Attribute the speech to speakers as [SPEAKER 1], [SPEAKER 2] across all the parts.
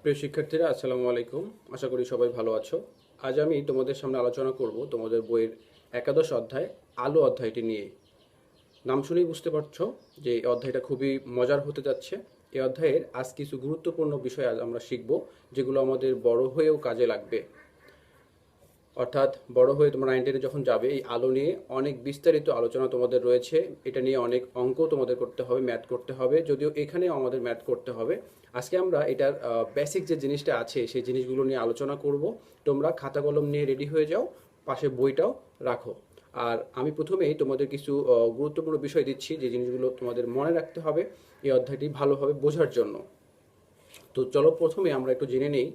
[SPEAKER 1] প্রিয় শিক্ষার্থীরা, আসসালামু আলাইকুম। আশা করি সবাই ভালো আছো। আজ আমি তোমাদের সামনে আলোচনা করব তোমাদের বইয়ের একাদশ অধ্যায় আলো অধ্যায়টি নিয়ে। নাম শুনেই বুঝতে পারছো যে এই অধ্যায়টা খুবই মজার হতে যাচ্ছে। এই অধ্যায়ের আজ কিছু গুরুত্বপূর্ণ বিষয় আজ আমরা শিখব, যেগুলো আমাদের বড় হয়েও কাজে লাগবে। অর্থাৎ বড় হয়ে তোমরা 9-10 যখন যাবে, এই আলো নিয়ে অনেক বিস্তারিত আলোচনা তোমাদের রয়েছে। এটা নিয়ে অনেক অঙ্ক তোমাদের করতে হবে, ম্যাথ করতে হবে, যদিও এখানেও আমাদের ম্যাথ করতে হবে। আজকে আমরা এটার বেসিক যে জিনিসটা আছে সেই জিনিসগুলো নিয়ে আলোচনা করব। তোমরা খাতা কলম নিয়ে রেডি হয়ে যাও, পাশে বইটাও রাখো। আর আমি প্রথমেই তোমাদের কিছু গুরুত্বপূর্ণ বিষয় দিচ্ছি, যে জিনিসগুলো তোমাদের মনে রাখতে হবে এই অধ্যায়টি ভালোভাবে বোঝার জন্য। তো চলো প্রথমে আমরা একটু জেনে নেই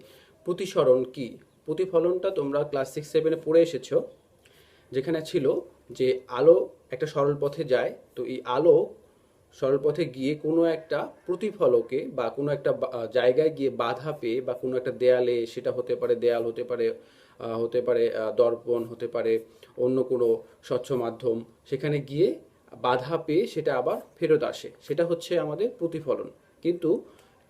[SPEAKER 1] প্রতিসরণ কি। প্রতিফলনটা তোমরা ক্লাস 6-7-এ পড়ে এসেছো, যেখানে ছিল যে আলো একটা সরল পথে যায়। তো এই আলো সরল পথে গিয়ে কোনো একটা প্রতিফলকে বা কোনো একটা জায়গায় গিয়ে বাধা পেয়ে, বা কোনো একটা দেয়ালে, সেটা হতে পারে দেয়াল, হতে পারে দর্পণ, হতে পারে অন্য কোনো স্বচ্ছ মাধ্যম, সেখানে গিয়ে বাধা পেয়ে সেটা আবার ফেরত আসে, সেটা হচ্ছে আমাদের প্রতিফলন। কিন্তু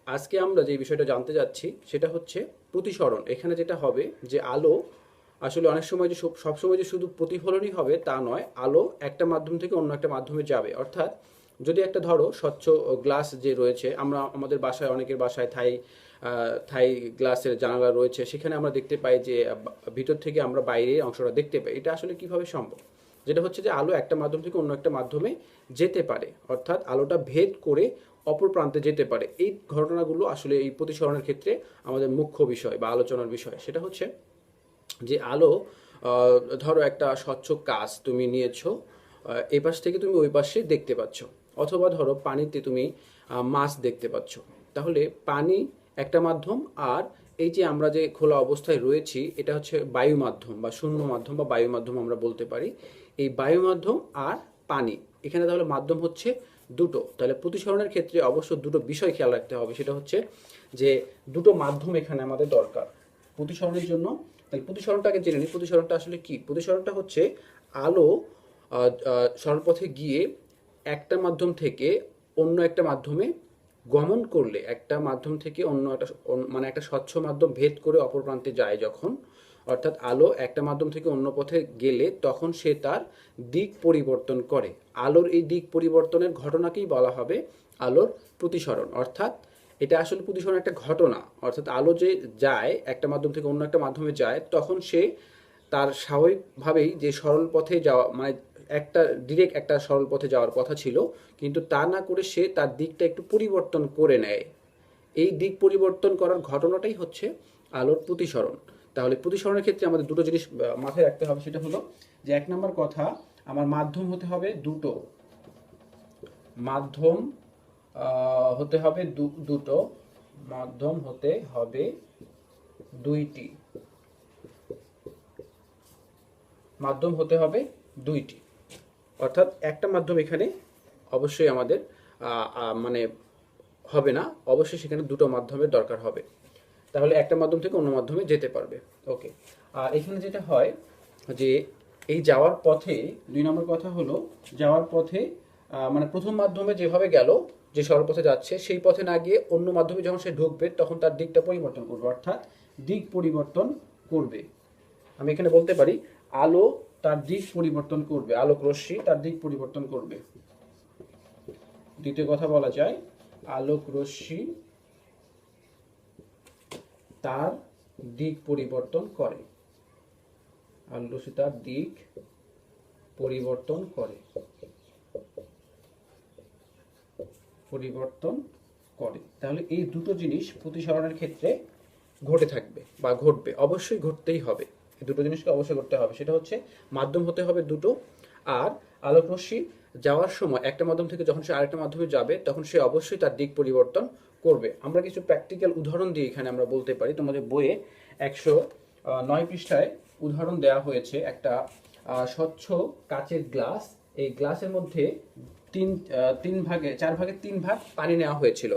[SPEAKER 1] আজকে আমরা যে বিষয়টা জানতে যাচ্ছি সেটা হচ্ছে প্রতিসরণ। এখানে যেটা হবে যে আলো আসলে অনেক সময় যে সবসময় যে শুধু প্রতিফলনই হবে তা নয়, আলো একটা মাধ্যম থেকে অন্য একটা মাধ্যমে যাবে। অর্থাৎ যদি একটা ধরো স্বচ্ছ গ্লাস যে রয়েছে, আমরা আমাদের বাসায়, অনেকের বাসায় থাই গ্লাসের জানালা রয়েছে, সেখানে আমরা দেখতে পাই যে ভিতর থেকে আমরা বাইরের অংশটা দেখতে পাই। এটা আসলে কিভাবে সম্ভব? যেটা হচ্ছে যে আলো একটা মাধ্যম থেকে অন্য একটা মাধ্যমে যেতে পারে, অর্থাৎ আলোটা ভেদ করে অপর প্রান্তে যেতে পারে। এই ঘটনাগুলো আসলে এই প্রতিসরণের ক্ষেত্রে আমাদের মুখ্য বিষয় বা আলোচনার বিষয়। সেটা হচ্ছে যে আলো, ধরো একটা স্বচ্ছ কাঁচ তুমি নিয়েছো, এই পাশ থেকে তুমি ওই পাশে দেখতে পাচ্ছ, অথবা ধরো পানিতে তুমি মাছ দেখতে পাচ্ছ। তাহলে পানি একটা মাধ্যম, আর এই যে আমরা যে খোলা অবস্থায় রয়েছি, এটা হচ্ছে বায়ু মাধ্যম বা শূন্য মাধ্যম বা বায়ু মাধ্যম আমরা বলতে পারি। এই বায়ু মাধ্যম আর পানি, এখানে তাহলে মাধ্যম হচ্ছে দুটো। তাহলে প্রতিসরণের ক্ষেত্রে অবশ্য দুটো বিষয় খেয়াল রাখতে হবে। সেটা হচ্ছে যে দুটো মাধ্যম এখানে আমাদের দরকার প্রতিসরণের জন্য। তাহলে প্রতিসরণটাকে জেনে নিই। প্রতিসরণটা আসলে কি? প্রতিসরণটা হচ্ছে আলো সরল পথে গিয়ে একটা মাধ্যম থেকে অন্য একটা মাধ্যমে গমন করলে, একটা মাধ্যম থেকে অন্য একটা মানে একটা স্বচ্ছ মাধ্যম ভেদ করে অপর প্রান্তে যায় যখন, অর্থাৎ আলো একটা মাধ্যম থেকে অন্য পথে গেলে তখন সে তার দিক পরিবর্তন করে। আলোর এই দিক পরিবর্তনের ঘটনাকেই বলা হবে আলোর প্রতিসরণ। অর্থাৎ এটা আসলে প্রতিসরণ একটা ঘটনা। অর্থাৎ আলো যে যায় একটা মাধ্যম থেকে অন্য একটা মাধ্যমে যায়, তখন সে তার স্বাভাবিকভাবেই যে সরল পথে যাওয়া, মানে একটা ডিরেক্ট একটা সরল পথে যাওয়ার কথা ছিল, কিন্তু তা না করে সে তার দিকটা একটু পরিবর্তন করে নেয়। এই দিক পরিবর্তন করার ঘটনাটাই হচ্ছে আলোর প্রতিসরণ। তাহলে প্রতিসরণের ক্ষেত্রে আমাদের দুটো জিনিস মাথায় রাখতে হবে। সেটা হলো যে এক নম্বর কথা, আমার মাধ্যম হতে হবে দুটো। মাধ্যম হতে হবে দুটো। মাধ্যম হতে হবে দুইটি। মাধ্যম হতে হবে দুইটি। অর্থাৎ একটা মাধ্যম এখানে অবশ্যই আমাদের মানে হবে না, অবশ্যই সেখানে দুটো মাধ্যমের দরকার হবে। তাহলে একটা মাধ্যম থেকে অন্য মাধ্যমে যেতে পারবে। ওকে। আর এখানে যেটা হয় যে এই যাওয়ার পথে, 2 নম্বর কথা হলো, যাওয়ার পথে মানে প্রথম মাধ্যমে যেভাবে গেল, যে সরল পথে যাচ্ছে সেই পথে না গিয়ে অন্য মাধ্যমে যখন সে ঢুকবে, তখন তার দিকটা পরিবর্তন করবে, অর্থাৎ দিক পরিবর্তন করবে। আমি এখানে বলতে পারি আলো তার দিক পরিবর্তন করবে, আলোক রশ্মি তার দিক পরিবর্তন করবে। দ্বিতীয় কথা বলা যায় আলোক রশ্মি তার দিক পরিবর্তন করে। আলোক রশ্মি তার দিক পরিবর্তন করে, পরিবর্তন করে। তাহলে এই দুটো জিনিস প্রতিসরণের ক্ষেত্রে ঘটে থাকবে বা ঘটবে, অবশ্যই ঘটতেই হবে। এই দুটো জিনিসকে অবশ্যই করতে হবে। সেটা হচ্ছে মাধ্যম হতে হবে দুটো, আর আলোক রশ্মি যাওয়ার সময় একটা মাধ্যম থেকে যখন সে আরেকটা মাধ্যমে যাবে, তখন সে অবশ্যই তার দিক পরিবর্তন করবে। আমরা কিছু প্র্যাকটিক্যাল উদাহরণ দিয়ে এখানে আমরা বলতে পারি। তোমাদের বইয়ে 109 পৃষ্ঠায় উদাহরণ দেওয়া হয়েছে। একটা স্বচ্ছ কাচের গ্লাস, এই গ্লাসের মধ্যে চার ভাগের 3 ভাগ পানি নেওয়া হয়েছিল,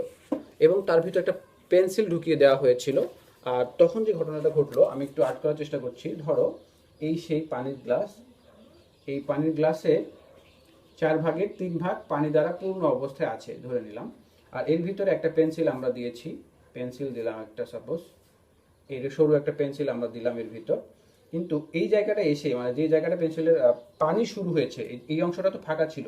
[SPEAKER 1] এবং তার ভিতরে একটা পেন্সিল ঢুকিয়ে দেওয়া হয়েছিল। আর তখন যে ঘটনাটা ঘটলো, আমি একটু আর্ট করার চেষ্টা করছি। ধরো এই সেই পানির গ্লাস, এই পানির গ্লাসে 4 ভাগের 3 ভাগ পানি দ্বারা পূর্ণ অবস্থায় আছে ধরে নিলাম, আর এর ভিতরে একটা পেন্সিল আমরা দিয়েছি। পেন্সিল দিলাম একটা, সাপোজ এর সরু একটা পেন্সিল আমরা দিলাম এর ভিতর, কিন্তু এই জায়গাটা এসে মানে যে জায়গাটা পেন্সিলের পানি শুরু হয়েছে এই অংশটা তো ফাঁকা ছিল,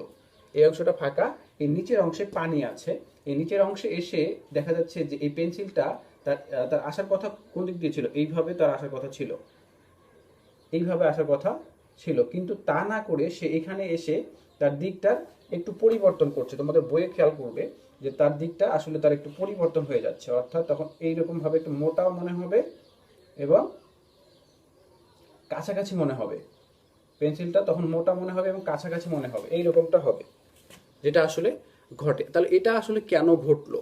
[SPEAKER 1] এই অংশটা ফাঁকা, এই নিচের অংশে পানি আছে, এই নিচের অংশে এসে দেখা যাচ্ছে যে এই পেন্সিলটা তার তার আসার কথা কোন দিক দিয়ে ছিল, এইভাবে তার আসার কথা ছিল, এইভাবে আসার কথা ছিল, কিন্তু তা না করে সে এখানে এসে তার দিকটার একটু পরিবর্তন করছে। তোমাদের বইয়ে খেয়াল করবে যে তার দিকটা আসলে তার একটু পরিবর্তন হয়ে যাচ্ছে, অর্থাৎ তখন এইরকম ভাবে একটু মোটাও মনে হবে এবং কাছাকাছি মনে হবে, পেন্সিলটা তখন মোটা মনে হবে এবং কাছাকাছি মনে হবে, এইরকমটা হবে, যেটা আসলে ঘটে। তাহলে এটা আসলে কেন ঘটলো,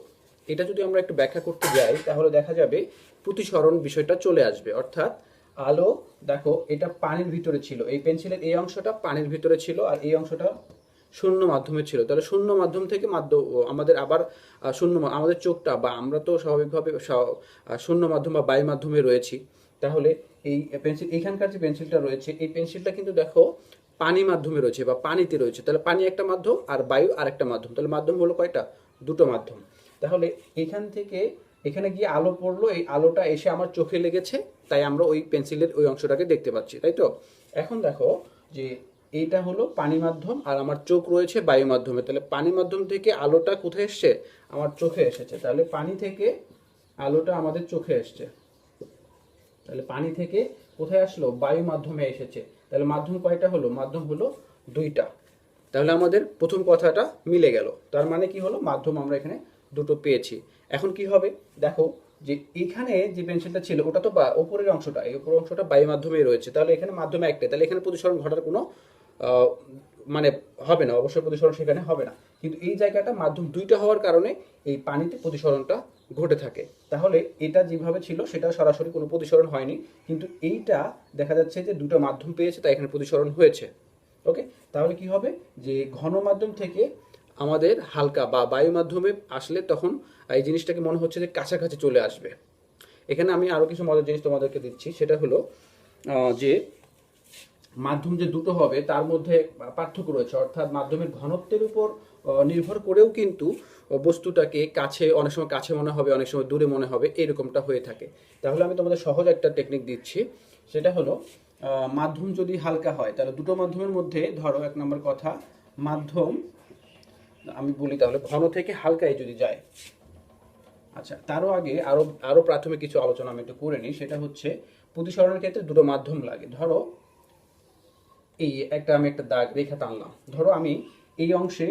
[SPEAKER 1] এটা যদি আমরা একটু ব্যাখ্যা করতে যাই তাহলে দেখা যাবে প্রতিসরণ বিষয়টা চলে আসবে। অর্থাৎ আলো, দেখো এটা পানির ভিতরে ছিল, এই পেন্সিলের এই অংশটা পানির ভিতরে ছিল আর এই অংশটা শূন্য মাধ্যমে ছিল, তাহলে শূন্য মাধ্যম থেকে আমাদের আবার আমাদের চোখটা বা আমরা তো স্বাভাবিকভাবে শূন্য মাধ্যম বা বায়ু মাধ্যমে রয়েছি, তাহলে এই পেন্সিল এইখানকার যে পেন্সিলটা রয়েছে এই পেন্সিলটা কিন্তু দেখো পানি মাধ্যমে রয়েছে বা পানিতে রয়েছে, তাহলে পানি একটা মাধ্যম আর বায়ু আরেকটা মাধ্যম, তাহলে মাধ্যম হলো কয়টা, দুটো মাধ্যম। তাহলে এখান থেকে এখানে গিয়ে আলো পড়লো, এই আলোটা এসে আমার চোখে লেগেছে, তাই আমরা ওই পেন্সিলের ওই অংশটাকে দেখতে পাচ্ছি, তাই তো। এখন দেখো যে এইটা হলো পানি মাধ্যম আর আমার চোখ রয়েছে বায়ু মাধ্যমে, তাহলে পানি মাধ্যম থেকে আলোটা কোথায় এসছে, আমার চোখে এসেছে, তাহলে পানি থেকে আলোটা আমাদের চোখে এসছে, তাহলে পানি থেকে কোথায় আসলো, বায়ু মাধ্যমে এসেছে, তাহলে মাধ্যম কয়টা হলো, মাধ্যম হলো দুইটা। তাহলে আমাদের প্রথম কথাটা মিলে গেল, তার মানে কি হলো, মাধ্যম আমরা এখানে দুটো পেয়েছি। এখন কি হবে দেখো, যে এখানে যে পেন্সিলটা ছিল ওটা তো উপরের অংশটা, এই উপরের অংশটা বায়ু মাধ্যমেই রয়েছে, তাহলে এখানে মাধ্যমে একটাই, তাহলে এখানে প্রতিসরণ ঘটার কোনো মানে হবে না, অবশ্যই প্রতিসরণ সেখানে হবে না, কিন্তু এই জায়গাটা মাধ্যম দুইটা হওয়ার কারণে এই পানিতে প্রতিসরণটা ঘটে থাকে। তাহলে এটা যেভাবে ছিল সেটা সরাসরি কোনো প্রতিসরণ হয়নি, কিন্তু এইটা দেখা যাচ্ছে যে দুটো মাধ্যম পেয়েছে তাই এখানে প্রতিসরণ হয়েছে। ওকে, তাহলে কি হবে যে ঘন মাধ্যম থেকে আমাদের হালকা বা বায়ু মাধ্যমে আসলে তখন এই জিনিসটাকে মনে হচ্ছে যে কাছাকাছি চলে আসবে। এখানে আমি আরো কিছু মজার জিনিস তোমাদেরকে দিচ্ছি, সেটা হলো যে মাধ্যম যে দুটো হবে তার মধ্যে পার্থক্য রয়েছে, অর্থাৎ মাধ্যমের ঘনত্বের উপর নির্ভর করেও কিন্তু বস্তুটাকে কাছে অনেক সময় কাছে মনে হবে, অনেক সময় দূরে মনে হবে, এরকমটা হয়ে থাকে। তাহলে আমি তোমাদের সহজ একটা টেকনিক দিচ্ছি, সেটা হলো মাধ্যম যদি হালকা হয় তাহলে দুটো মাধ্যমের মধ্যে ধরো এক নম্বর কথা, মাধ্যম আমি বলি তাহলে ঘন থেকে হালকায় যদি যায়, আচ্ছা তারও আগে আরো আরো প্রাথমিক কিছু আলোচনা আমি একটু করে নিই, সেটা হচ্ছে প্রতিসরণের ক্ষেত্রে দুটো মাধ্যম লাগে। ধরো এই আমি একটা দাগ রেখা টানলাম, ধরো আমি এই অংশে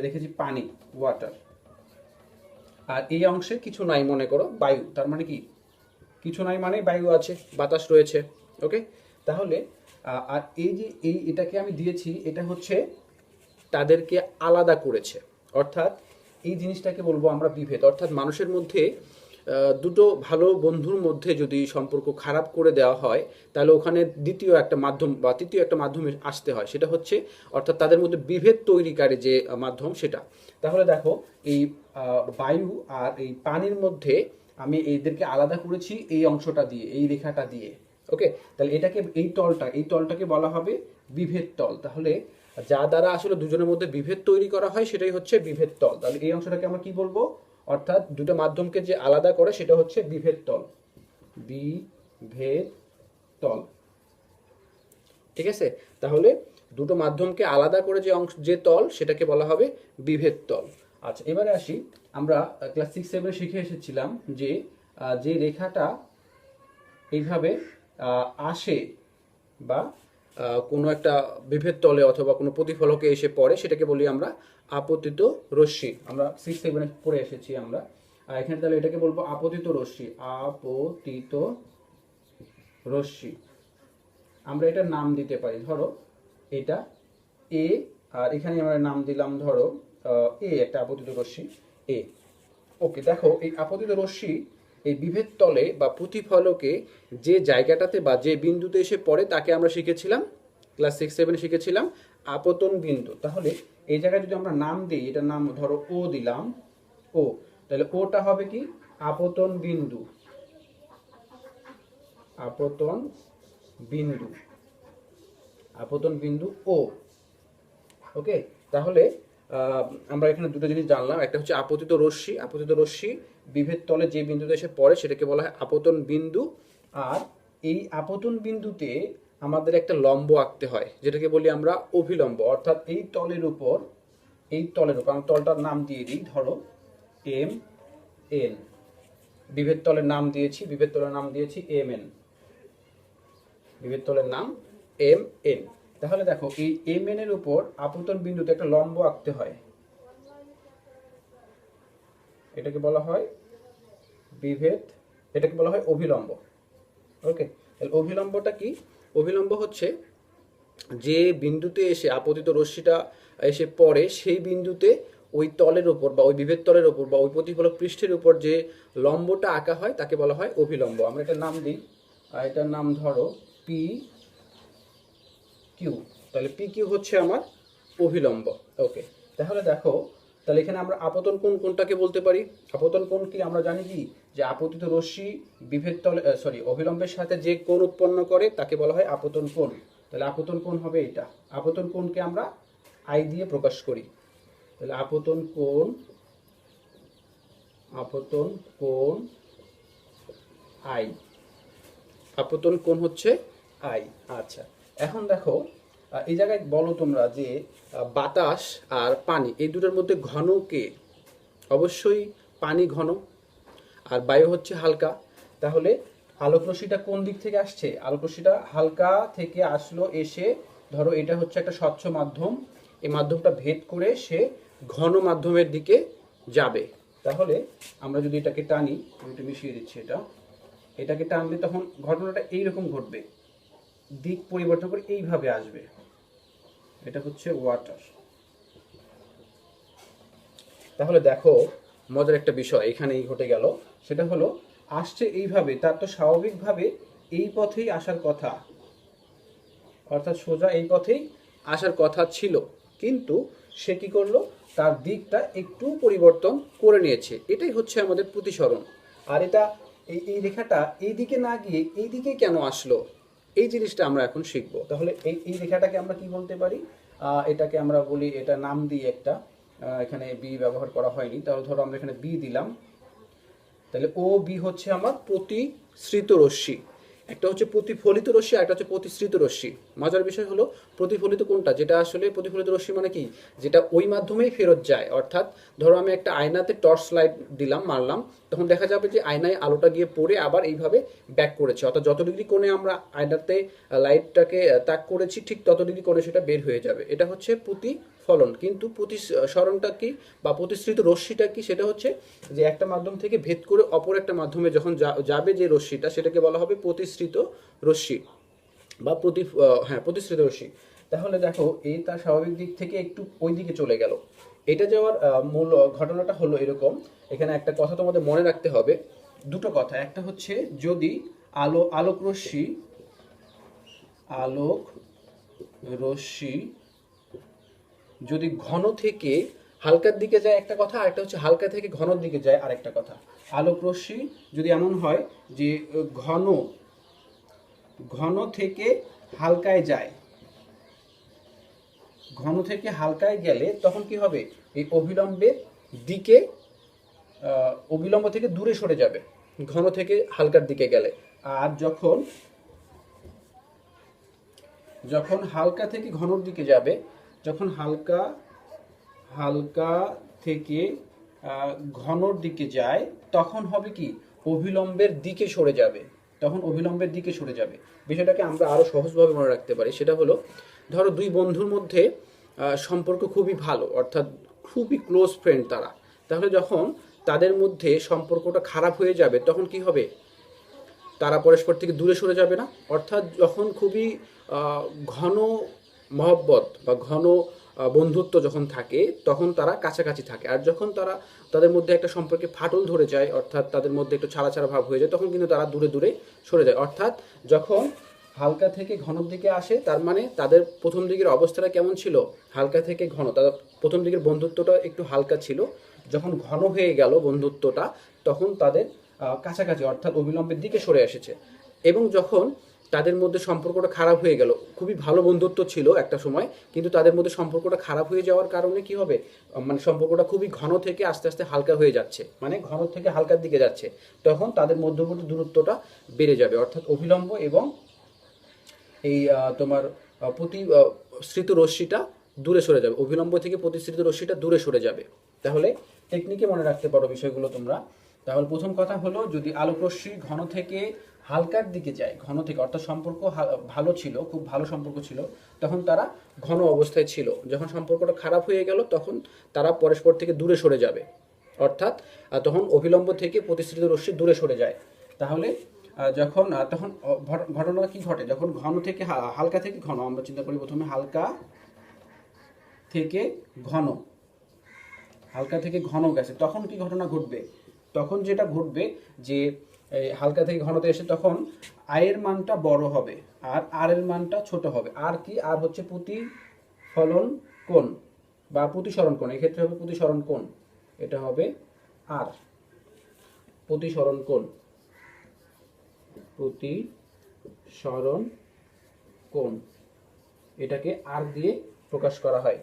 [SPEAKER 1] রেখেছি পানি, ওয়াটার, আর এই অংশে কিছু নাই, মনে করো বায়ু, তার মানে কি কিছু নাই মানে বায়ু আছে, বাতাস রয়েছে। ওকে, তাহলে আর এই যে এটাকে আমি দিয়েছি, এটা হচ্ছে তাদেরকে আলাদা করেছে, অর্থাৎ এই জিনিসটাকে বলবো আমরা বিভেদ। অর্থাৎ মানুষের মধ্যে দুটো ভালো বন্ধুর মধ্যে যদি সম্পর্ক খারাপ করে দেওয়া হয় তাহলে ওখানে দ্বিতীয় একটা মাধ্যম বা তৃতীয় একটা মাধ্যমে আসতে হয়, সেটা হচ্ছে অর্থাৎ তাদের মধ্যে বিভেদ তৈরিকারী যে মাধ্যম সেটা। তাহলে দেখো এই বায়ু আর এই পানির মধ্যে আমি এদেরকে আলাদা করেছি এই অংশটা দিয়ে, এই রেখাটা দিয়ে। ওকে, তাহলে এটাকে এই তলটাকে বলা হবে বিভেদ তল। তাহলে যা দ্বারা আসলে দুজনের মধ্যে বিভেদ তৈরি করা হয় সেটাই হচ্ছে বিভেদ তল। তাহলে এই অংশটাকে আমরা কি বলবো, অর্থাৎ দুটো মাধ্যমকে যে আলাদা করে সেটা হচ্ছে বিভেদ তল, বিভেদ তল। ঠিক আছে, তাহলে দুটো মাধ্যমকে আলাদা করে যে তল সেটাকে বলা হবে বিভেদ তল। আচ্ছা এবারে আসি, আমরা ক্লাস 6-7 শিখে এসেছিলাম যে যে রেখাটা এইভাবে আসে বা কোনো একটা বিভেদ তলে অথবা কোনো প্রতিফলকে এসে পড়ে সেটাকে বলি আমরা আপতিত রশ্মি। আমরা 6-7 পড়ে এসেছি আমরা, এখানে তাহলে এটাকে বলবো আপতিত রশ্মি, আপতিত রশ্মি। আমরা এটার নাম দিতে পারি, ধরো এটা এ, আর এখানে আমরা নাম দিলাম ধরো এ, একটা আপতিত রশ্মি এ। ওকে, দেখো এই আপতিত রশ্মি এই বিভেদ তলে বা প্রতিফলকে যে জায়গাটাতে বা যে বিন্দুতে এসে পড়ে তাকে আমরা শিখেছিলাম ক্লাস 6-7 শিখেছিলাম আপতন বিন্দু। তাহলে এই জায়গায় যদি আমরা নাম দিই, এটার নাম ধরো ও দিলাম, ও, তাহলে ওটা হবে কি আপতন বিন্দু, আপতন বিন্দু, আপতন বিন্দু ও। ওকে, তাহলে আমরা এখানে দুটো জিনিস জানলাম, একটা হচ্ছে আপতিত রশ্মি। আপতিত রশ্মি বিভেদ তলে যে বিন্দুতে এসে পড়ে সেটাকে বলা হয় আপতন বিন্দু। আর এই আপতন বিন্দুতে আমাদের একটা লম্ব আঁকতে হয়, যেটাকে বলি আমরা অভিলম্ব। অর্থাৎ এই তলের উপর আমি তলটার নাম দিয়ে দিই, ধরো এম এন। বিভেদ তলের নাম দিয়েছি এম এন। বিভেদ তলের নাম এম এন। তাহলে দেখো এই এম এন এর উপর আপতন বিন্দুতে একটা লম্ব আঁকতে হয়, এটাকে বলা হয় বিভেদ, এটাকে বলা হয় অভিলম্ব। ওকে, তাহলে অভিলম্বটা কি? অভিলম্ব হচ্ছে যে বিন্দুতে এসে আপতিত রশ্মিটা এসে পড়ে সেই বিন্দুতে ওই তলের উপর বা ওই বিভেদ তলের উপর বা ওই প্রতিফলক পৃষ্ঠের উপর যে লম্বটা আঁকা হয় তাকে বলা হয় অভিলম্ব। আমরা এটার নাম দিই, এটার নাম ধরো পি কিউ। তাহলে পি কিউ হচ্ছে আমার অভিলম্ব। ওকে, তাহলে দেখো, তাহলে এখানে আমরা আপতন কোণ কোনটাকে বলতে পারি? আপতন কোণ কি আমরা জানি কি, যে আপতিত রশ্মি বিভেদ তলে অভিলম্বের সাথে যে কোণ উৎপন্ন করে তাকে বলা হয় আপতন কোণ। তাহলে আপতন কোণ হবে এটা। আপতন কোণকে আমরা আই দিয়ে প্রকাশ করি। তাহলে আপতন কোণ আই, আপতন কোণ হচ্ছে আই। আচ্ছা, এখন দেখো এই জায়গায় বলো তোমরা যে বাতাস আর পানি এই দুটোর মধ্যে ঘন কে? অবশ্যই পানি ঘন, আর বায়ু হচ্ছে হালকা। তাহলে আলোক রশ্মিটা কোন দিক থেকে আসছে? আলোক রশ্মিটা হালকা থেকে আসলো, এসে ধরো এটা হচ্ছে একটা স্বচ্ছ মাধ্যম, এই মাধ্যমটা ভেদ করে সে ঘন মাধ্যমের দিকে যাবে। তাহলে আমরা যদি এটাকে টানি, আমি একটু মিশিয়ে দিচ্ছি, এটাকে টানলে তখন ঘটনাটা এইরকম ঘটবে, দিক পরিবর্তন করে এইভাবে আসবে। এটা হচ্ছে ওয়াটার। তাহলে দেখো মজার একটা বিষয় এখানেই ঘটে গেল, সেটা হলো আসছে এইভাবে, তার তো স্বাভাবিকভাবে এই পথেই আসার কথা, অর্থাৎ সোজা এই পথেই আসার কথা ছিল, কিন্তু সে কি করলো, তার দিকটা একটু পরিবর্তন করে নিয়েছে। এটাই হচ্ছে আমাদের প্রতিসরণ। আর এটা এই রেখাটা এই দিকে না গিয়ে এই দিকে কেন আসলো, এই জিনিসটা আমরা এখন শিখব। তাহলে এই রেখাটাকে আমরা কি বলতে পারি? এটাকে আমরা বলি, এটা নাম দিই একটা, এখানে বি ব্যবহার করা হয়নি, তাহলে ধরো আমরা এখানে বি দিলাম। তাহলে ও বি হচ্ছে আমার প্রতিসৃত রশ্মি। একটা হচ্ছে প্রতিফলিত রশ্মি, আর একটা হচ্ছে প্রতিসৃত রশ্মি। মজার বিষয় হলো প্রতিফলিত কোনটা, যেটা আসলে প্রতিফলিত রশ্মি মানে কি, যেটা ওই মাধ্যমেই ফেরত যায়। অর্থাৎ ধরো আমি একটা আয়নাতে টর্চ লাইট দিলাম, মারলাম, তখন দেখা যাবে যে আয়নায় আলোটা গিয়ে পড়ে আবার এইভাবে ব্যাক করেছে। অর্থাৎ যত ডিগ্রি কোণে আমরা আয়নাতে লাইটটাকে তাক করেছি, ঠিক তত ডিগ্রি কোণে সেটা বের হয়ে যাবে। এটা হচ্ছে প্রতিফলন। কিন্তু প্রতিসরণটা কি বা প্রতিসৃত রশ্মিটা কি? সেটা হচ্ছে যে একটা মাধ্যম থেকে ভেদ করে অপর একটা মাধ্যমে যখন যাবে যে রশ্মিটা, সেটাকে বলা হবে প্রতিসৃত রশ্মি বা প্রতিসৃত রশ্মি। তাহলে দেখো এই তার স্বাভাবিক দিক থেকে একটু ওই দিকে চলে গেল। এটা যাওয়ার মূল ঘটনাটা হলো এরকম। এখানে একটা কথা তোমাদের মনে রাখতে হবে, দুটো কথা। একটা হচ্ছে যদি আলোক রশ্মি যদি ঘন থেকে হালকার দিকে যায় একটা কথা, আরেকটা হচ্ছে হালকা থেকে ঘনর দিকে যায় আরেকটা কথা। আলোক রশ্মি যদি এমন হয় যে ঘন থেকে হালকায় যায়, ঘন থেকে হালকায় গেলে তখন কি হবে, এই অভিলম্ব থেকে দূরে সরে যাবে ঘন থেকে হালকার দিকে গেলে। আর যখন হালকা থেকে ঘনর দিকে যাবে, যখন হালকা থেকে ঘনর দিকে যায়, তখন হবে কি, অভিলম্বের দিকে সরে যাবে। বিষয়টাকে আমরা আরো সহজভাবে মনে রাখতে পারি। সেটা হলো, ধরো দুই বন্ধুর মধ্যে সম্পর্ক খুবই ভালো, অর্থাৎ খুবই ক্লোজ ফ্রেন্ড তারা। তাহলে যখন তাদের মধ্যে সম্পর্কটা খারাপ হয়ে যাবে, তখন কি হবে, তারা পরস্পর থেকে দূরে সরে যাবে না। অর্থাৎ যখন খুবই ঘন মহব্বত বা ঘন বন্ধুত্ব যখন থাকে, তখন তারা কাছাকাছি থাকে। আর যখন তাদের মধ্যে একটা সম্পর্কে ফাটল ধরে যায়, অর্থাৎ তাদের মধ্যে একটু ছাড়া ছাড়া ভাব হয়ে যায়, তখন কিন্তু তারা দূরে দূরে সরে যায়। অর্থাৎ যখন হালকা থেকে ঘনর দিকে আসে, তার মানে তাদের প্রথম দিকের অবস্থাটা কেমন ছিল, হালকা থেকে ঘন। তাদের প্রথম দিকের বন্ধুত্বটা একটু হালকা ছিল, যখন ঘন হয়ে গেল বন্ধুত্বটা, তখন তাদের কাছাকাছি, অর্থাৎ অবিলম্বের দিকে সরে এসেছে। এবং যখন তাদের মধ্যে সম্পর্কটা খারাপ হয়ে গেল, খুবই ভালো বন্ধুত্ব ছিল একটা সময়, কিন্তু তাদের মধ্যে সম্পর্কটা খারাপ হয়ে যাওয়ার কারণে কি হবে, মানে সম্পর্কটা খুবই ঘন থেকে আস্তে আস্তে হালকা হয়ে যাচ্ছে, মানে ঘন থেকে হালকার দিকে যাচ্ছে, তখন তাদের মধ্যবর্তী দূরত্বটা বেড়ে যাবে, অর্থাৎ অভিলম্ব এবং এই তোমার প্রতিশ্রিত রশ্মিটা দূরে সরে যাবে, অভিলম্ব থেকে প্রতিশ্রিত রশ্মিটা দূরে সরে যাবে। তাহলে টেকনিকে মনে রাখতে পারো বিষয়গুলো তোমরা। তাহলে প্রথম কথা হলো, যদি আলোক রশ্মি ঘন থেকে হালকার দিকে যায়, ঘন থেকে অর্থাৎ সম্পর্ক ভালো ছিল, খুব ভালো সম্পর্ক ছিল, তখন তারা ঘন অবস্থায় ছিল, যখন সম্পর্কটা খারাপ হয়ে গেল তখন তারা পরস্পর থেকে দূরে সরে যাবে, অর্থাৎ তখন অভিলম্ব থেকে প্রতিশ্রিত রশ্মি দূরে সরে যায়। তাহলে যখন তখন ঘটনা কি ঘটে, যখন ঘন থেকে হালকা থেকে ঘন, আমরা চিন্তা করি প্রথমে হালকা থেকে ঘন, হালকা থেকে ঘন গেছে, তখন কি ঘটনা ঘটবে, তখন যেটা ঘটবে যে হালকা থেকে ঘনতে এসে তখন আয়ের মানটা বড় হবে আর আর এর মানটা ছোট হবে। আর কি, আর হচ্ছে প্রতিফলন কোণ বা প্রতিসরণ কোণ, এক্ষেত্রে হবে প্রতিসরণ কোণ, এটা হবে আর প্রতিসরণ কোণ, প্রতিসরণ কোণ, এটাকে আর দিয়ে প্রকাশ করা হয়।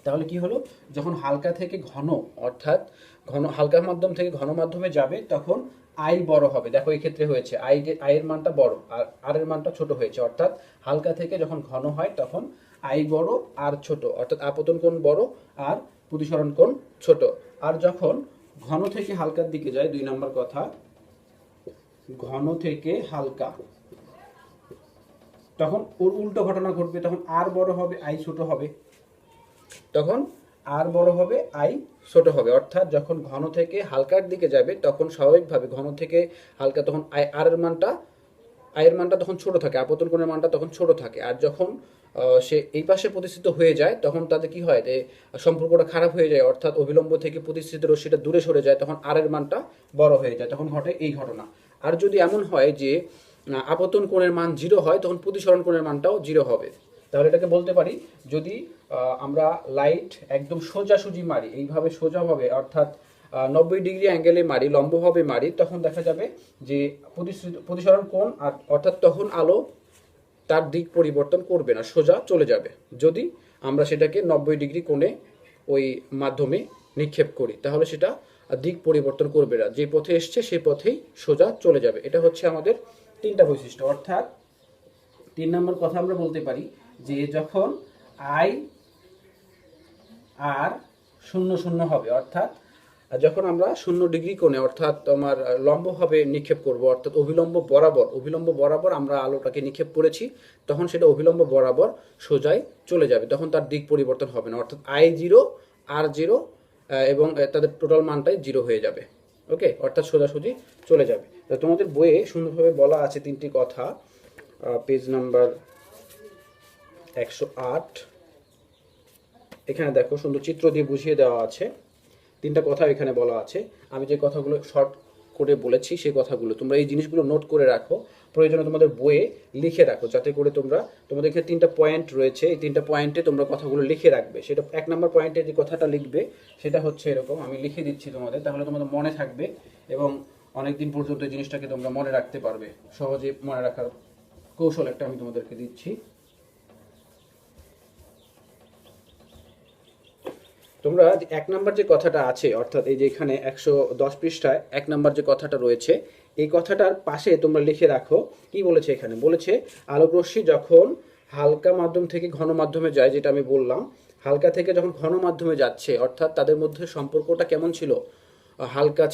[SPEAKER 1] তাহলে কি হলো, যখন হালকা থেকে ঘন, অর্থাৎ ঘন হালকা মাধ্যম থেকে ঘন মাধ্যমে যাবে তখন আই বড় হবে। দেখো এই ক্ষেত্রে হয়েছে আয়ের মানটা বড় আর আর এর মানটা ছোট হয়েছে, অর্থাৎ হালকা থেকে যখন ঘন হয় তখন আই বড় আর ছোট, অর্থাৎ আপতন কোণ বড় আর প্রতিসরণ কোণ ছোট। আর যখন ঘন থেকে হালকার দিকে যায়, 2 নম্বর কথা, ঘন থেকে হালকা, তখন ওর উল্টো ঘটনা ঘটবে, তখন আর বড় হবে আই ছোট হবে, তখন আর বড় হবে আই ছোট হবে, অর্থাৎ যখন ঘন থেকে হালকার দিকে যাবে তখন স্বাভাবিকভাবে ঘন থেকে হালকা, তখন আয়ের মানটা তখন ছোট থাকে, আপতন কোণের মানটা তখন ছোট থাকে। আর যখন সে এই পাশে প্রতিষ্ঠিত হয়ে যায় তখন তাদের কি হয়, যে সম্পর্কটা খারাপ হয়ে যায়, অর্থাৎ অবিলম্ব থেকে প্রতিষ্ঠিত রশ্মিটা দূরে সরে যায়, তখন আর এর মানটা বড় হয়ে যায়, তখন ঘটে এই ঘটনা। আর যদি এমন হয় যে আপতন কোণের মান 0 হয়, তখন প্রতিসরণ কোণের মানটাও 0 হবে। তাহলে এটাকে বলতে পারি, যদি আমরা লাইট একদম সোজাসুজি মারি, এইভাবে সোজাভাবে, অর্থাৎ 90 ডিগ্রি অ্যাঙ্গেলে মারি, লম্বভাবে মারি, তখন দেখা যাবে যে প্রতিসরণ কোণ, অর্থাৎ তখন আলো তার দিক পরিবর্তন করবে না, সোজা চলে যাবে। যদি আমরা সেটাকে 90 ডিগ্রি কোণে ওই মাধ্যমে নিক্ষেপ করি, তাহলে সেটা দিক পরিবর্তন করবে না, যে পথে এসছে সেই পথেই সোজা চলে যাবে। এটা হচ্ছে আমাদের 3টা বৈশিষ্ট্য। অর্থাৎ 3 নম্বর কথা আমরা বলতে পারি যে যখন আই আর 0 হবে, অর্থাৎ যখন আমরা 0 ডিগ্রি কোণে, অর্থাৎ তোমার লম্বভাবে নিক্ষেপ করব, অর্থাৎ অভিলম্ব বরাবর আমরা আলোটাকে নিক্ষেপ করেছি, তখন সেটা অভিলম্ব বরাবর সোজাই চলে যাবে, তখন তার দিক পরিবর্তন হবে না, অর্থাৎ I0 R0 এবং তাদের টোটাল মানটাই 0 হয়ে যাবে। ওকে, অর্থাৎ সোজাসুজি চলে যাবে। তো তোমাদের বইয়ে সুন্দরভাবে বলা আছে 3টি কথা, পেজ নাম্বার 108, এখানে দেখো সুন্দর চিত্র দিয়ে বুঝিয়ে দেওয়া আছে, 3টা কথা এখানে বলা আছে। আমি যে কথাগুলো শর্ট করে বলেছি সেই কথাগুলো তোমরা এই জিনিসগুলো নোট করে রাখো, প্রয়োজনে তোমাদের বইয়ে লিখে রাখো, যাতে করে তোমাদের এখানে 3টা পয়েন্ট রয়েছে, এই 3টা পয়েন্টে তোমরা কথাগুলো লিখে রাখবে। সেটা 1 নম্বর পয়েন্টে যে কথাটা লিখবে সেটা হচ্ছে এরকম, আমি লিখে দিচ্ছি তোমাদের, তাহলে তোমাদের মনে থাকবে এবং অনেকদিন পর্যন্ত এই জিনিসটাকে তোমরা মনে রাখতে পারবে, সহজে মনে রাখার কৌশল একটা আমি তোমাদেরকে দিচ্ছি। তোমরা 1 নম্বর যে কথাটা আছে, অর্থাৎ এই যে এখানে 110 পৃষ্ঠায় 1 নম্বর যে কথাটা রয়েছে, এই কথাটার পাশে তোমরা লিখে রাখো কি বলেছে। এখানে বলেছে আলোক রশ্মি যখন হালকা মাধ্যম থেকে ঘন মাধ্যমে যায়, যেটা আমি বললাম, হালকা থেকে যখন ঘন মাধ্যমে যাচ্ছে, অর্থাৎ তাদের মধ্যে সম্পর্কটা কেমন ছিল, হালকা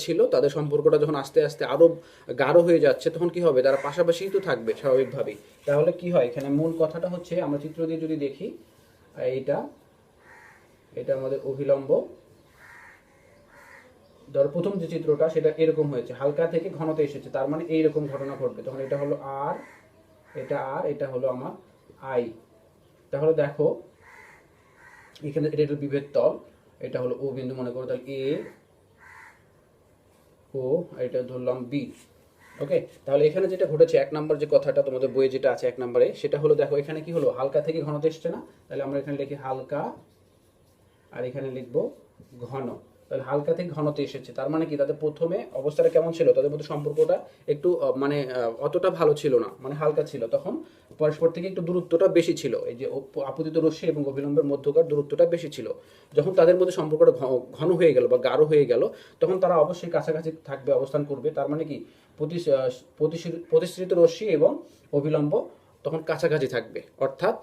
[SPEAKER 1] ছিল, তাদের সম্পর্কটা যখন আস্তে আস্তে আরো গাঢ় হয়ে যাচ্ছে, তখন কি হবে, তারা পাশাপাশিই তো থাকবে স্বাভাবিকভাবেই। তাহলে কি হয়, এখানে মূল কথাটা হচ্ছে, আমরা চিত্র দিয়ে যদি দেখি, এটা আমাদের অভিলম্ব, ধর প্রথম যে চিত্রটা সেটা এরকম হয়েছে, হালকা থেকে ঘনতে এসেছে, তার মানে এইরকম ঘটনা ঘটবে, তখন এটা হলো আর, এটা হলো আমার আই। তাহলে দেখো এখানে এটা হলো বিভেদ তল, এটা হলো ও বিন্দু মনে করো, তাহলে এ ও, এটা ধরলাম বি। ওকে, তাহলে এখানে যেটা ঘটেছে, 1 নম্বর যে কথাটা তোমাদের বইয়ে যেটা আছে 1 নম্বরে, সেটা হলো, দেখো এখানে কি হলো, হালকা থেকে ঘনতে এসছে না, তাহলে আমরা এখানে লিখি হালকা আর এখানে লিখবো ঘন। তাহলে হালকা থেকে ঘনতে এসেছে, তার মানে কি তাদের প্রথমে অবস্থাটা কেমন ছিল, তাদের মধ্যে সম্পর্কটা একটু অতটা ভালো ছিল না, মানে হালকা ছিল, তখন পরস্পর থেকে একটু দূরত্বটা বেশি ছিল, এই যে আপতিত রশ্মি এবং অভিলম্বের মধ্যকার দূরত্বটা বেশি ছিল। যখন তাদের মধ্যে সম্পর্কটা ঘন হয়ে গেল বা গাঢ় হয়ে গেল, তখন তারা অবশ্যই কাছাকাছি থাকবে, অবস্থান করবে। তার মানে কি প্রতিশ্রিত রশ্মি এবং অভিলম্ব তখন কাছাকাছি থাকবে, অর্থাৎ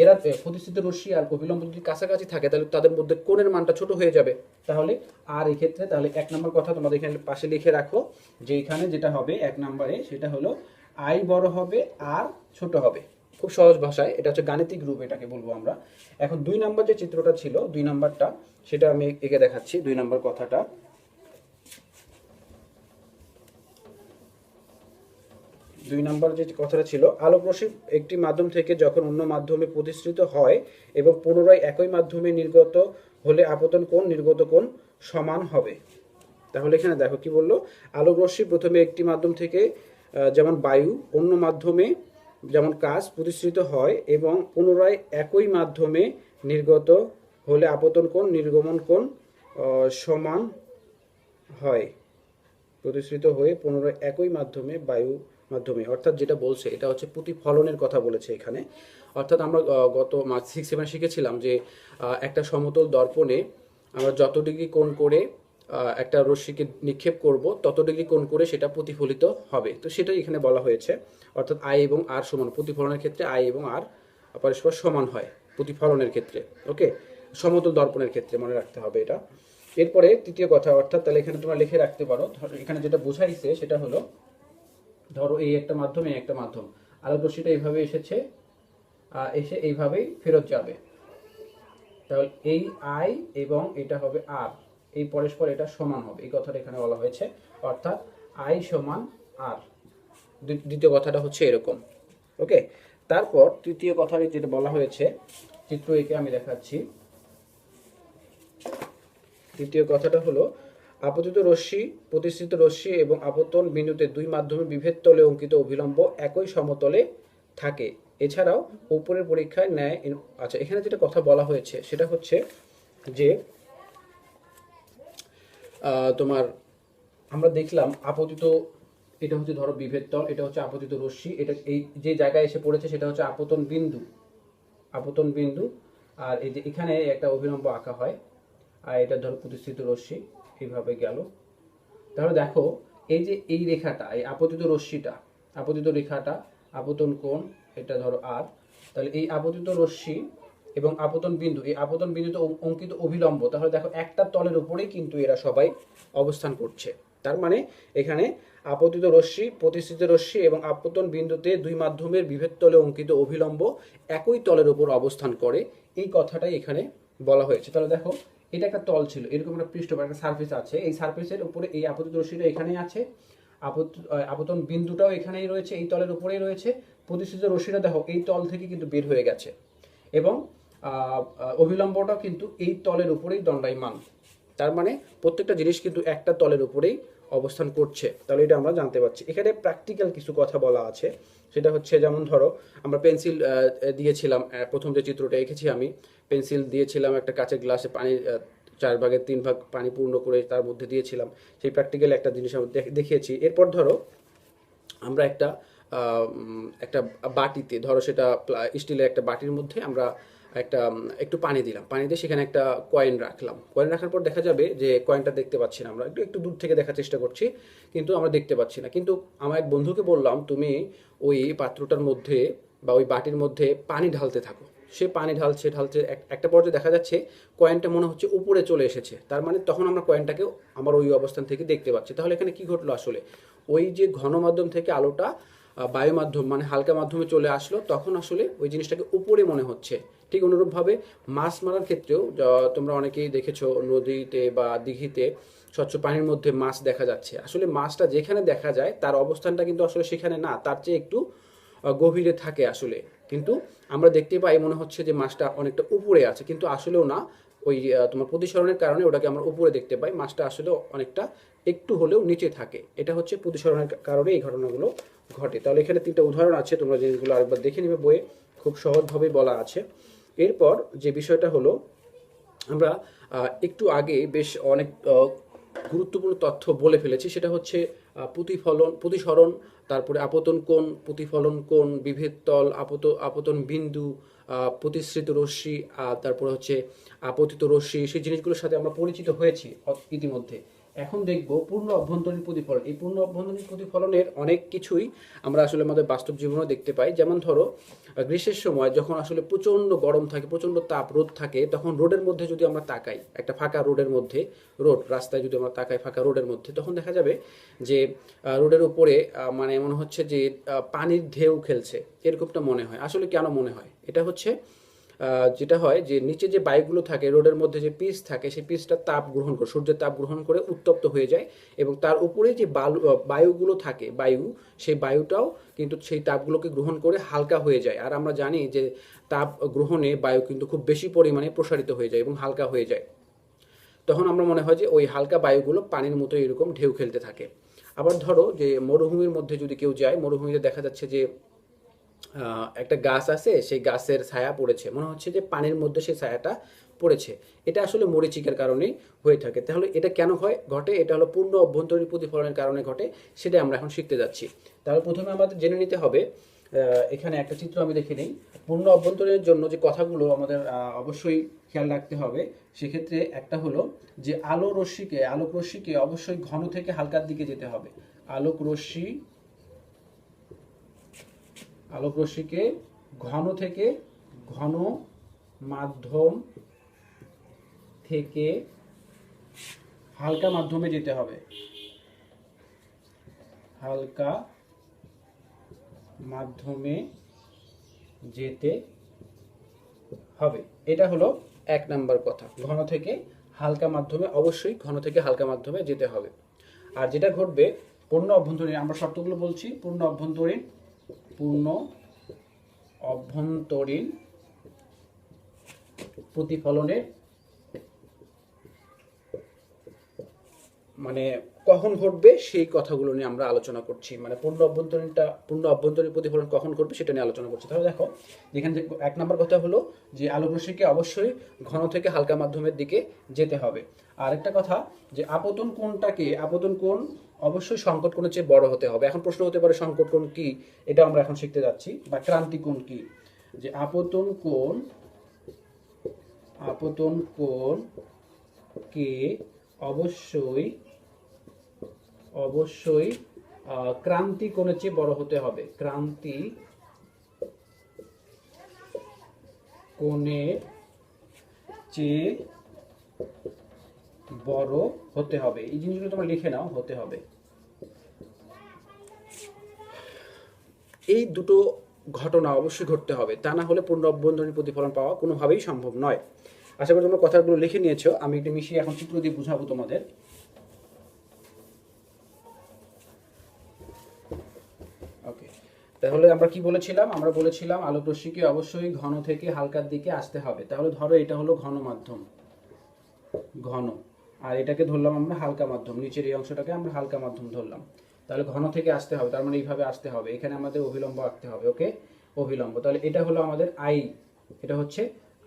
[SPEAKER 1] এরা প্রতিশ্রিত রশ্মি আর অভিলম্ব যদি কাছাকাছি থাকে তাহলে তাদের মধ্যে কোণের মানটা ছোট হয়ে যাবে। তাহলে আর এই ক্ষেত্রে তাহলে 1 নম্বর কথা তোমাদের এখানে পাশে লিখে রাখো যে এখানে যেটা হবে 1 নম্বরে সেটা হলো আই বড় হবে আর ছোট হবে। খুব সহজ ভাষায় এটা হচ্ছে গাণিতিক রূপ, এটাকে বলবো আমরা। এখন 2 নম্বর যে চিত্রটা ছিল, 2 নম্বরটা সেটা আমি এঁকে দেখাচ্ছি। 2 নম্বর কথাটা, 2 নম্বর যে কথাটা ছিল, আলোক রশ্মি একটি মাধ্যম থেকে যখন অন্য মাধ্যমে প্রতিসৃত হয় এবং পুনরায় একই মাধ্যমে নির্গত হলে আপতন কোণ নির্গত কোণ সমান হবে। তাহলে এখানে দেখো কি বললো, আলোক রশ্মি প্রথমে একটি মাধ্যম থেকে যেমন বায়ু অন্য মাধ্যমে যেমন কাচ প্রতিসৃত হয় এবং পুনরায় একই মাধ্যমে নির্গত হলে আপতন কোণ নির্গমন কোণ সমান হয়। প্রতিসৃত হয়ে পুনরায় একই মাধ্যমে বায়ু মাধ্যমে, অর্থাৎ যেটা বলছে এটা হচ্ছে প্রতিফলনের কথা বলেছে এখানে। অর্থাৎ আমরা গত 6-7 শিখেছিলাম যে একটা সমতল দর্পণে আমরা যত ডিগ্রি কোণ করে একটা রশ্মিকে নিক্ষেপ করব তত ডিগ্রি কোণ করে সেটা প্রতিফলিত হবে। তো সেটাই এখানে বলা হয়েছে, অর্থাৎ আই এবং আর সমান। প্রতিফলনের ক্ষেত্রে আই এবং আর পরস্পর সমান হয় প্রতিফলনের ক্ষেত্রে। ওকে, সমতল দর্পণের ক্ষেত্রে মনে রাখতে হবে এটা। এরপরে তৃতীয় কথা, অর্থাৎ তাহলে এখানে তোমরা লিখে রাখতে পারো, এখানে যেটা বোঝাইছে সেটা হলো, ধরো এই একটা মাধ্যম, এই একটা মাধ্যম, আলোক রশ্মিটা এইভাবে এসেছে, এসে এইভাবেই ফেরত যাবে। তাহলে এই আই এবং এটা হবে আর, এই পরস্পর এটা সমান হবে, এই কথাটা এখানে বলা হয়েছে, অর্থাৎ আই সমান আর। দ্বিতীয় কথাটা হচ্ছে এরকম। ওকে, তারপর তৃতীয় কথাটা যেটা বলা হয়েছে, চিত্র একে আমি দেখাচ্ছি। তৃতীয় কথাটা হলো, আপতিত রশ্মি প্রতিসৃত রশ্মি এবং আপতন বিন্দুতে 2 মাধ্যমে বিভেদ তলে অঙ্কিত অভিলম্ব একই সমতলে থাকে। এছাড়াও উপরের পরীক্ষায় ন্যায়। আচ্ছা, এখানে যেটা কথা বলা হয়েছে সেটা হচ্ছে যে তোমার আমরা দেখলাম আপতিত, এটা হচ্ছে ধরো বিভেদ তল, এটা হচ্ছে আপতিত রশ্মি, এটা এই যে জায়গায় এসে পড়েছে সেটা হচ্ছে আপতন বিন্দু, আপতন বিন্দু। আর এই যে এখানে একটা অভিলম্ব আঁকা হয়, আর এটা ধরো প্রতিষ্ঠিত রশ্মি এইভাবে গেল। তাহলে দেখো এই যে এই রেখাটা, এই আপতিত রশ্মিটা, আপতিত রেখাটা আপতন কোণ, এটা ধরো আর, তাহলে এই আপতিত রশ্মি এবং আপতন বিন্দু, এই আপতন বিন্দুতে অঙ্কিত অভিলম্ব, তাহলে দেখো একটা তলের উপরেই কিন্তু এরা সবাই অবস্থান করছে। তার মানে এখানে আপতিত রশ্মি প্রতিষ্ঠিত রশ্মি এবং আপতন বিন্দুতে 2 মাধ্যমের বিভেদ তলে অঙ্কিত অভিলম্ব একই তলের উপর অবস্থান করে, এই কথাটাই এখানে বলা হয়েছে। তাহলে দেখো এটা একটা তল ছিল, এরকম একটা পৃষ্ঠভাগ, একটা সারফেস আছে, এই সারফেসের উপরে এই আপতিত রশ্মিটা এখানেই আছে, আপতন বিন্দুটাও এখানেই রয়েছে, এই তলের উপরেই রয়েছে, প্রতিষ্ঠিত রশ্মিটা দেখো এই তল থেকে কিন্তু বের হয়ে গেছে, এবং অভিলম্বটাও কিন্তু এই তলের উপরেই দণ্ডায়মান। তার মানে প্রত্যেকটা জিনিস কিন্তু একটা তলের উপরেই অবস্থান করছে। তাহলে এটা আমরা জানতে পারছি। এখানে প্র্যাকটিক্যাল কিছু কথা বলা আছে, সেটা হচ্ছে যেমন ধরো আমরা পেন্সিল দিয়েছিলাম, প্রথম যে চিত্রটা এঁকেছি আমি, পেন্সিল দিয়েছিলাম একটা কাঁচের গ্লাসে, পানি 4/3 পানি পূর্ণ করে তার মধ্যে দিয়েছিলাম, সেই প্র্যাকটিক্যাল একটা জিনিস আমরা দেখিয়েছি। এরপর ধরো আমরা একটা একটা বাটিতে, ধরো সেটা স্টিলের একটা বাটির মধ্যে আমরা একটু পানি দিলাম, পানি দিয়ে সেখানে একটা কয়েন রাখলাম। কয়েন রাখার পর দেখা যাবে যে কয়েনটা দেখতে পাচ্ছি না, আমরা একটু দূর থেকে দেখার চেষ্টা করছি, কিন্তু আমরা দেখতে পাচ্ছি না। কিন্তু আমার এক বন্ধুকে বললাম, তুমি ওই পাত্রটার মধ্যে বা ওই বাটির মধ্যে পানি ঢালতে থাকো। সে পানি ঢালছে ঢালছে, একটা পর্যায়ে দেখা যাচ্ছে কয়েনটা মনে হচ্ছে উপরে চলে এসেছে। তার মানে তখন আমরা কয়েনটাকেও আমার ওই অবস্থান থেকে দেখতে পাচ্ছি। তাহলে এখানে কি ঘটলো, আসলে ওই যে ঘন মাধ্যম থেকে আলোটা বায়ু মাধ্যম মানে হালকা মাধ্যমে চলে আসলো, তখন আসলে ওই জিনিসটাকে উপরে মনে হচ্ছে। ঠিক অনুরূপভাবে মাছ মারার ক্ষেত্রেও তোমরা অনেকেই দেখেছো, নদীতে বা দিঘিতে স্বচ্ছ পানির মধ্যে মাছ দেখা যাচ্ছে। আসলে মাছটা যেখানে দেখা যায় তার অবস্থানটা কিন্তু আসলে সেখানে না, তার চেয়ে একটু গভীরে থাকে আসলে। কিন্তু আমরা দেখতে পাই মনে হচ্ছে যে মাছটা অনেকটা উপরে আছে, কিন্তু আসলেও না। ওই তোমার প্রতিসরণের কারণে ওটাকে আমরা উপরে দেখতে পাই, মাছটা আসলে অনেকটা একটু হলেও নিচে থাকে। এটা হচ্ছে প্রতিসরণের কারণে এই ঘটনাগুলো ঘটে। তাহলে এখানে 3টা উদাহরণ আছে, তোমরা জিনিসগুলো আরেকবার দেখে নিবে, বইয়ে খুব সহজভাবেই বলা আছে। এরপর যে বিষয়টা হলো, আমরা একটু আগে বেশ অনেক গুরুত্বপূর্ণ তথ্য বলে ফেলেছি, সেটা হচ্ছে প্রতিসরণ, তারপরে আপতন কোণ, প্রতিফলন কোণ, বিভেদ তল, আপতন বিন্দু, প্রতিসৃত রশ্মি, তারপরে হচ্ছে আপতিত রশ্মি, সেই জিনিসগুলোর সাথে আমরা পরিচিত হয়েছি ইতিমধ্যে। এখন দেখব পূর্ণ অভ্যন্তরীণ প্রতিফলন। এই পূর্ণ অভ্যন্তরীণ প্রতিফলনের অনেক কিছুই আমরা আসলে আমাদের বাস্তব জীবনেও দেখতে পাই। যেমন ধরো গ্রীষ্মের সময় যখন আসলে প্রচণ্ড গরম থাকে, প্রচণ্ড তাপ, রোদ থাকে, তখন রোডের মধ্যে যদি আমরা তাকাই, একটা ফাঁকা রোডের মধ্যে, রাস্তায় যদি আমরা তাকাই ফাঁকা রোডের মধ্যে, তখন দেখা যাবে যে রোডের উপরে মানে মনে হচ্ছে যে পানির ঢেউ খেলছে, এরকমটা মনে হয়। আসলে কেন মনে হয়? এটা হচ্ছে যেটা হয় যে নিচে যে বায়ুগুলো থাকে, রোডের মধ্যে যে পিচ থাকে, সেই পিচটা তাপ গ্রহণ করে, সূর্যের তাপ গ্রহণ করে উত্তপ্ত হয়ে যায়, এবং তার উপরে যে বায়ুগুলো থাকে, সেই বায়ুটাও কিন্তু সেই তাপগুলোকে গ্রহণ করে হালকা হয়ে যায়। আর আমরা জানি যে তাপ গ্রহণে বায়ু কিন্তু খুব বেশি পরিমাণে প্রসারিত হয়ে যায় এবং হালকা হয়ে যায়। তখন আমরা মনে হয় যে ওই হালকা বায়ুগুলো পানির মতো এরকম ঢেউ খেলতে থাকে। আবার ধরো যে মরুভূমির মধ্যে যদি কেউ যায়, মরুভূমিতে দেখা যাচ্ছে যে একটা গাছ আছে, সেই গাছের ছায়া পড়েছে, মনে হচ্ছে যে পানির মধ্যে সেই ছায়াটা পড়েছে। এটা আসলে মরীচিকার কারণেই হয়ে থাকে। তাহলে এটা কেন ঘটে? এটা হলো পূর্ণ অভ্যন্তরীণ প্রতিফলনের কারণে ঘটে, সেটা আমরা এখন শিখতে যাচ্ছি। তাহলে প্রথমে আমাদের জেনে নিতে হবে, এখানে একটা চিত্র আমি দেখে নিই। পূর্ণ অভ্যন্তরীণের জন্য যে কথাগুলো আমাদের অবশ্যই খেয়াল রাখতে হবে, সেক্ষেত্রে একটা হলো যে আলোক রশ্মিকে অবশ্যই ঘন থেকে হালকার দিকে যেতে হবে। আলোক রশ্মিকে ঘন থেকে ঘন মাধ্যম থেকে হালকা মাধ্যমে যেতে হবে। হালকা মাধ্যমে যেতে হবে, এটা হলো এক নাম্বার কথা। ঘন থেকে হালকা মাধ্যমে, অবশ্যই ঘন থেকে হালকা মাধ্যমে যেতে হবে। আর যেটা ঘটবে পূর্ণ অভ্যন্তরীণ, আমরা শর্তগুলো বলছি। পূর্ণ অভ্যন্তরীণ প্রতিফলনের মানে কখন ঘটবে সেই কথাগুলো নিয়ে আমরা আলোচনা করছি। মানে পূর্ণ অভ্যন্তরীণ প্রতিফলন কখন ঘটবে সেটা নিয়ে আলোচনা করছি। তাহলে দেখো, যেখানে এক নম্বর কথা হলো যে আলোক রশ্মিকে অবশ্যই ঘন থেকে হালকা মাধ্যমের দিকে যেতে হবে। আর একটা কথা যে আপতন কোণ অবশ্যই সংকট কোণের চেয়ে বড় হতে হবে। এখন প্রশ্ন হতে পারে সংকট কোণ কি, এটা আমরা এখন শিখতে যাচ্ছি। বা ক্রান্তি কোণ কি? যে আপতন কোণ কে অবশ্যই ক্রান্তি কোণের চেয়ে বড় হতে হবে। ক্রান্তি কোণের চেয়ে বড় হতে হবে। এই জিনিসগুলো তোমরা লিখে নাও, হতে হবে। এই দুটো ঘটনা অবশ্যই ঘটতে হবে, তা না হলে পূর্ণ অভ্যন্তরীণ প্রতিফলন পাওয়া কোনোভাবেই সম্ভব নয়। আশা করি তোমরা কথাগুলো লিখে নিয়েছো। আমি এটা মিশিয়ে এখন চিত্র দিয়ে বুঝাবো তোমাদের। ওকে, তাহলে আমরা কি বলেছিলাম? আমরা বলেছিলাম আলোক রশ্মিকে অবশ্যই ঘন থেকে হালকার দিকে আসতে হবে। তাহলে ধরো এটা হলো ঘন মাধ্যম, আর এটাকে ধরলাম আমরা হালকা মাধ্যম, নিচের এই অংশটাকে আমরা হালকা মাধ্যম ধরলাম। তাহলে ঘন থেকে আসতে হবে, তার মানে এইভাবে আসতে হবে। এখানে আমাদের অভিলম্ব আঁকতে হবে। ওকে, অভিলম্ব। তাহলে এটা হলো আমাদের আই, এটা হচ্ছে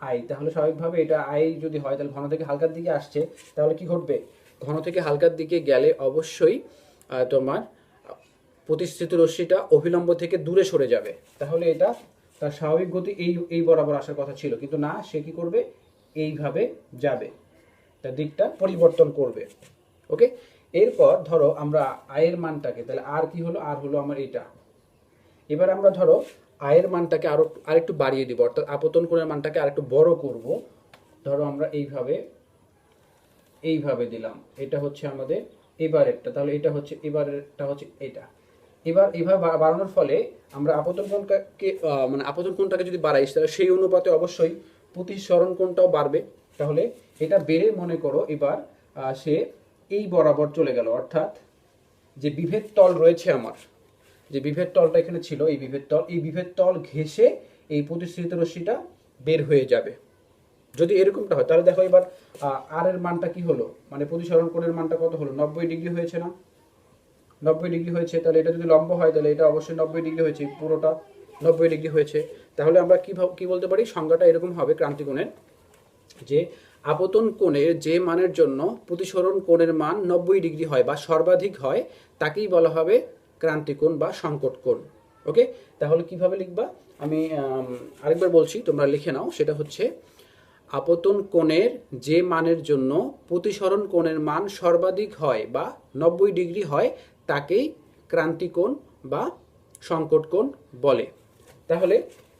[SPEAKER 1] আই। তাহলে স্বাভাবিকভাবে এটা আই যদি হয়, তাহলে ঘন থেকে হালকার দিকে আসছে, তাহলে কি ঘটবে? ঘন থেকে হালকার দিকে গেলে অবশ্যই তোমার প্রতিস্থিত রশ্মিটা অভিলম্ব থেকে দূরে সরে যাবে। তাহলে এটা তার স্বাভাবিক গতি এই বরাবর আসার কথা ছিল, কিন্তু না, সে কি করবে? এইভাবে যাবে, তার দিকটা পরিবর্তন করবে। ওকে, এরপর ধরো আমরা আয়ের মানটাকে, তাহলে আর কি হলো? আর হলো আমার এটা। এবার আমরা ধরো আয়ের মানটাকে আরেকটু বাড়িয়ে দিব, অর্থাৎ আপতন কোণের মানটাকে আরেকটু বড় করব। ধরো আমরা এইভাবে দিলাম। এটা হচ্ছে আমাদের এবারেরটা, তাহলে এটা হচ্ছে এবারেরটা, হচ্ছে এটা। এবার এইভাবে বাড়ানোর ফলে আমরা আপতন কোণটাকে যদি বাড়াই, তাহলে সেই অনুপাতে অবশ্যই প্রতিসরণ কোণটাও বাড়বে। তাহলে এটা বেড়ে মনে করো এবার সে এই বরাবর চলে গেল, অর্থাৎ যে বিভেদ তল রয়েছে আমার, যে বিভেদ তলটা এখানে ছিল, এই বিভেদ তল ঘেঁষে এই প্রতিসৃত রশ্মিটা বের হয়ে যাবে। যদি এরকমটা হয়, তাহলে দেখো এবার আর এর মানটা কি হলো? মানে প্রতিসরণ কোণের মানটা কত হলো? 90 ডিগ্রি হয়েছে না? 90 ডিগ্রি হয়েছে। তাহলে এটা যদি লম্ব হয়, তাহলে এটা অবশ্যই 90 ডিগ্রি হয়েছে, পুরোটা 90 ডিগ্রি হয়েছে। তাহলে আমরা কি বলতে পারি? সংজ্ঞাটা এরকম হবে ক্রান্তিকোণের, যে আপতন কোণের যে মানের জন্য প্রতিসরণ কোণের মান 90 ডিগ্রি হয় বা সর্বাধিক হয় তাকেই বলা হবে ক্রান্তিকোণ বা সংকট কোণ। ওকে, তাহলে কিভাবে লিখবা আমি আরেকবার বলছি, তোমরা লিখে নাও। সেটা হচ্ছে আপতন কোণের যে মানের জন্য প্রতিসরণ কোণের মান সর্বাধিক হয় বা 90 ডিগ্রি হয় তাকেই ক্রান্তিকোণ বা সংকট কোণ বলে। তাহলে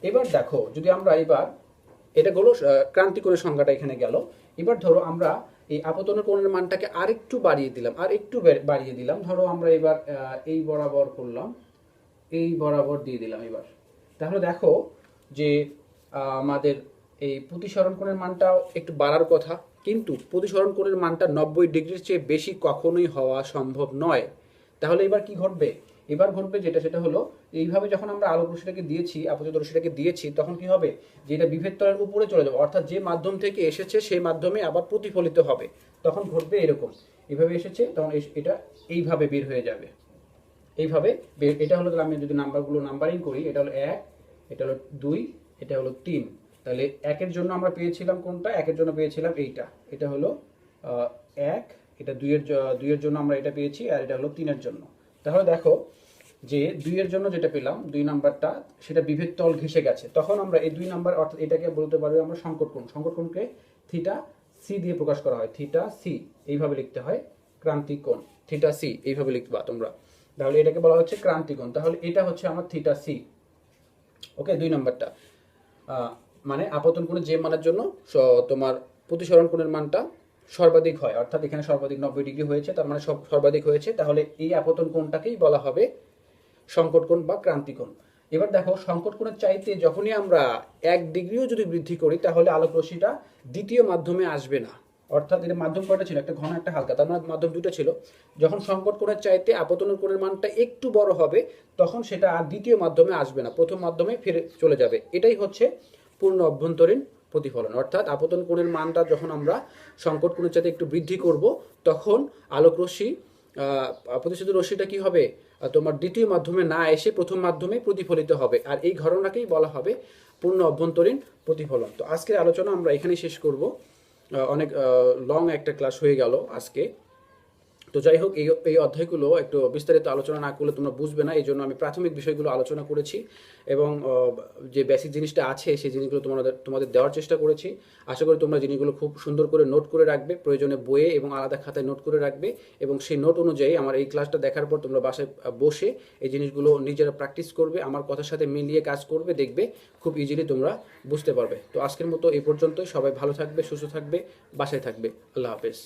[SPEAKER 1] এবার দেখো, যদি আমরা এবার এটা হলো ক্রান্তিকোণের সংজ্ঞাটা এখানে গেল। এবার ধরো আমরা এই আপতনের কোণের মানটাকে আরেকটু বাড়িয়ে দিলাম, আর একটু বাড়িয়ে দিলাম। ধরো আমরা এবার এই বরাবর করলাম, এই বরাবর দিয়ে দিলাম এবার। তাহলে দেখো যে আমাদের এই প্রতিসরণ কোণের মানটাও একটু বাড়ার কথা, কিন্তু প্রতিসরণ কোণের মানটা 90 ডিগ্রির চেয়ে বেশি কখনোই হওয়া সম্ভব নয়। তাহলে এবার কি ঘটবে? এবার ঘটবে যেটা, সেটা হলো এইভাবে যখন আমরা আলোক রশ্মিটাকে দিয়েছি, আপতিত রশ্মিটাকে দিয়েছি, তখন কি হবে যে এটা বিভেদ তলের উপরে চলে যাবে, অর্থাৎ যে মাধ্যম থেকে এসেছে সেই মাধ্যমে আবার প্রতিফলিত হবে। তখন ঘটবে এরকম, এইভাবে এসেছে তখন এটা এইভাবে বের হয়ে যাবে, এইভাবে বের। এটা হলো, আমি যদি নাম্বারগুলো নাম্বারিং করি, এটা হলো 1, এটা হলো 2, এটা হলো 3। তাহলে 1-এর জন্য আমরা পেয়েছিলাম কোনটা? 1-এর জন্য পেয়েছিলাম এইটা, এটা হলো 1। এটা 2-এর জন্য আমরা এটা পেয়েছি, আর এটা হলো 3-এর জন্য। তাহলে দেখো যে 2-এর জন্য যেটা পেলাম, 2 নাম্বারটা, সেটা বিভেদ তল ঘেঁষে গেছে। তখন আমরা এই 2 নাম্বার, অর্থাৎ এটাকে বলতে পারবো আমরা সংকট কোণ। সংকট কোণকে থিটা সি দিয়ে প্রকাশ করা হয়, থিটা সি এইভাবে লিখতে হয়, ক্রান্তিক কোণ থিটা সি এইভাবে লিখবা তোমরা। তাহলে এটাকে বলা হচ্ছে ক্রান্তিকোণ। তাহলে এটা হচ্ছে আমার থিটা সি। ওকে, 2 নাম্বারটা মানে আপতন কোণের যে মানের জন্য তোমার প্রতিসরণ কোণের মানটা সর্বাধিক হয়, অর্থাৎ এখানে সর্বাধিক 90 ডিগ্রি হয়েছে, তার মানে সর্বাধিক হয়েছে। তাহলে এই আপতন কোণটাকেই বলা হবে সংকট কোণ বা ক্রান্তিকোণ। এবার দেখো, সংকট কোণের চাইতে যখনই আমরা 1 ডিগ্রিও যদি বৃদ্ধি করি, তাহলে আলোক রশ্মিটা দ্বিতীয় মাধ্যমে আসবে না। অর্থাৎ এর মাধ্যম কয়টা ছিল? একটা ঘন, একটা হালকা, তার মানে মাধ্যম দুটো ছিল। যখন সংকট কোণের চাইতে আপতনের কোণের মানটা একটু বড় হবে, তখন সেটা আর দ্বিতীয় মাধ্যমে আসবে না, প্রথম মাধ্যমে ফিরে চলে যাবে। এটাই হচ্ছে পূর্ণ অভ্যন্তরীণ প্রতিফলন। অর্থাৎ আপতন কোণের মানটা যখন আমরা সংকট কোণের চাইতে একটু বৃদ্ধি করব, তখন আলোক রশ্মি প্রতিসরিত রশ্মিটা কি হবে? তোমার দ্বিতীয় মাধ্যমে না এসে প্রথম মাধ্যমে প্রতিফলিত হবে, আর এই ঘটনাকেই বলা হবে পূর্ণ অভ্যন্তরীণ প্রতিফলন। তো আজকের আলোচনা আমরা এখানেই শেষ করব। অনেক লং একটা ক্লাস হয়ে গেল আজকে। তো যাই হোক, এই অধ্যায়গুলো একটু বিস্তারিত আলোচনা না করলে তোমরা বুঝবে না, এই জন্য আমি প্রাথমিক বিষয়গুলো আলোচনা করেছি এবং যে বেসিক জিনিসটা আছে সেই জিনিসগুলো তোমাদের দেওয়ার চেষ্টা করেছি। আশা করি তোমরা জিনিসগুলো খুব সুন্দর করে নোট করে রাখবে, প্রয়োজনে বইয়ে এবং আলাদা খাতায় নোট করে রাখবে, এবং সেই নোট অনুযায়ী আমার এই ক্লাসটা দেখার পর তোমরা বাসায় বসে এই জিনিসগুলো নিজেরা প্র্যাকটিস করবে, আমার কথার সাথে মিলিয়ে কাজ করবে, দেখবে খুব ইজিলি তোমরা বুঝতে পারবে। তো আজকের মতো এই পর্যন্তই। সবাই ভালো থাকবে, সুস্থ থাকবে, বাসায় থাকবে। আল্লাহ হাফেজ।